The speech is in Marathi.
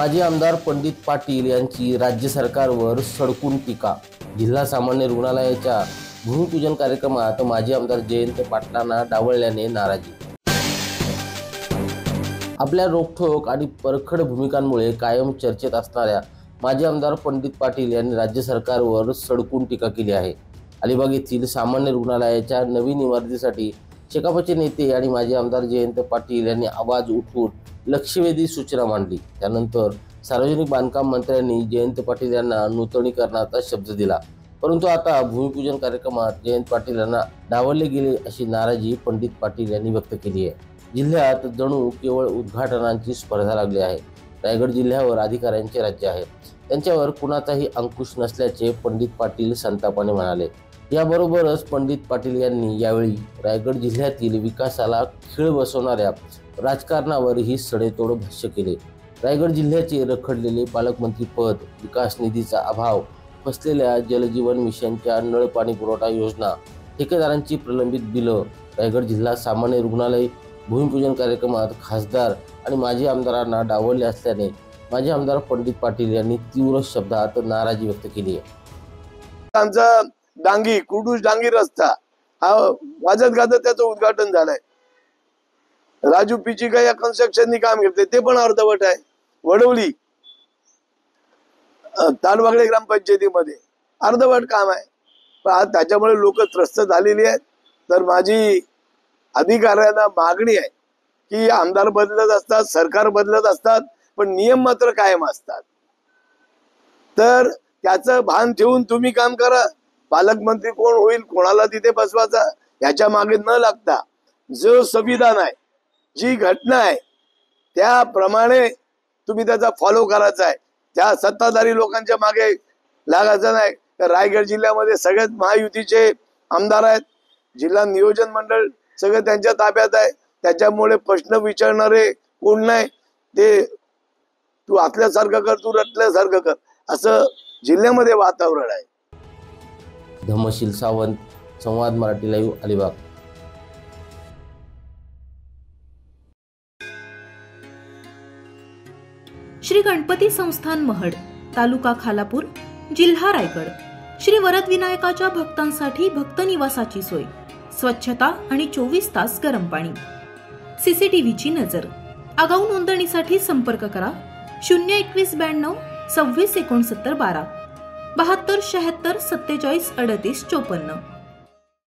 माजी आमदार पंडित पाटील यांची राज्य सरकारवर सडकून टीका। जिल्हा सामान्य रुग्णालयाच्या भूमिपूजन कार्यक्रमात माजी आमदार जयंत पाटलांना डावलल्याने नाराजी। आपल्या रोखठोक आणि परखड भूमिकांमुळे कायम चर्चेत असणाऱ्या माजी आमदार पंडित पाटील यांनी राज्य सरकारवर सडकून टीका केली आहे। अलिबाग येथील सामान्य रुग्णालयाच्या नवीन इमारतीसाठी शेकापचे नेते आणि माजी आमदार जयंत पाटील यांनी आवाज उठवून लक्षवेधी सूचना मांडली। त्यानंतर सार्वजनिक बांधकाम मंत्र्यांनी जयंत पाटील यांना नूतनीकरणाचा शब्द दिला, परंतु आता भूमिपूजन कार्यक्रमात जयंत पाटील यांना डावलले गेले अशी नाराजी पंडित पाटील यांनी व्यक्त केली आहे। जिल्ह्यात जणू केवळ उद्घाटनांची स्पर्धा लागली आहे। रायगड जिल्ह्यावर अधिकाऱ्यांचे राज्य आहे, त्यांच्यावर कुणाचाही अंकुश नसल्याचे पंडित पाटील संतापाने म्हणाले। याबरोबरच पंडित पाटील यांनी यावेळी रायगड जिल्ह्यातील विकासाला खीळ बसवणाऱ्या राजकारणावरही सडेतोड भाष्य केले। रायगड जिल्ह्याचे रखडलेले पालकमंत्री पद, विकास निधीचा अभाव, फसलेल्या जलजीवन मिशनच्या नळ पाणी पुरवठा योजना, ठेकेदारांची प्रलंबित बिलं, रायगड जिल्हा सामान्य रुग्णालय भूमिपूजन कार्यक्रमात खासदार आणि माजी आमदारांना डावलले असल्याने माजी आमदार पंडित पाटील यांनी तीव्र शब्दात नाराजी व्यक्त केली आहे। आमचा डांगी कुडूस डांगी रस्ता हा वाजत गाजत त्याचं उद्घाटन झालंय। राजू पिचिका या कन्स्ट्रक्शननी काम घेतले, ते पण अर्धवट आहे। वडवली ताडवागळे ग्रामपंचायतीमध्ये अर्धवट काम आहे, पण आज त्याच्यामुळे लोक त्रस्त झालेली आहेत। तर माझी अधिकाऱ्यांना मागणी आहे की आमदार बदलत असतात, सरकार बदलत असतात, पण नियम मात्र कायम असतात। तर त्याचं भान ठेवून तुम्ही काम करा। पालकमंत्री कोण होईल, कोणाला तिथे बसवायचा याच्या मागे न लागता जो संविधान आहे, जी घटना आहे त्याप्रमाणे तुम्ही त्याचा फॉलो करायचा आहे। त्या सत्ताधारी लोकांच्या मागे लागायचं नाही। रायगड जिल्ह्यामध्ये सगळ्यात महायुतीचे आमदार आहेत, जिल्हा नियोजन मंडळ सगळं त्यांच्या ताब्यात आहे, त्याच्यामुळे प्रश्न विचारणारे कोण नाही। ते तू आतल्यासारखं कर, तू रटल्यासारखं कर, असं जिल्ह्यामध्ये वातावरण आहे। धम्मशील सावंत, संवाद मराठी लाईव्ह, अलिबाग। श्री गणपती संस्थान महड, तालुका खालापूर, जिल्हा रायगड। श्री वरद विनायकाच्या भक्तांसाठी भक्त निवासाची सोय, स्वच्छता आणि 24 तास गरम पाणी, सीसीटीव्हीची नजर। आगाऊ नोंदणीसाठी संपर्क करा 02192 26 69 12 72 76 47 38 54।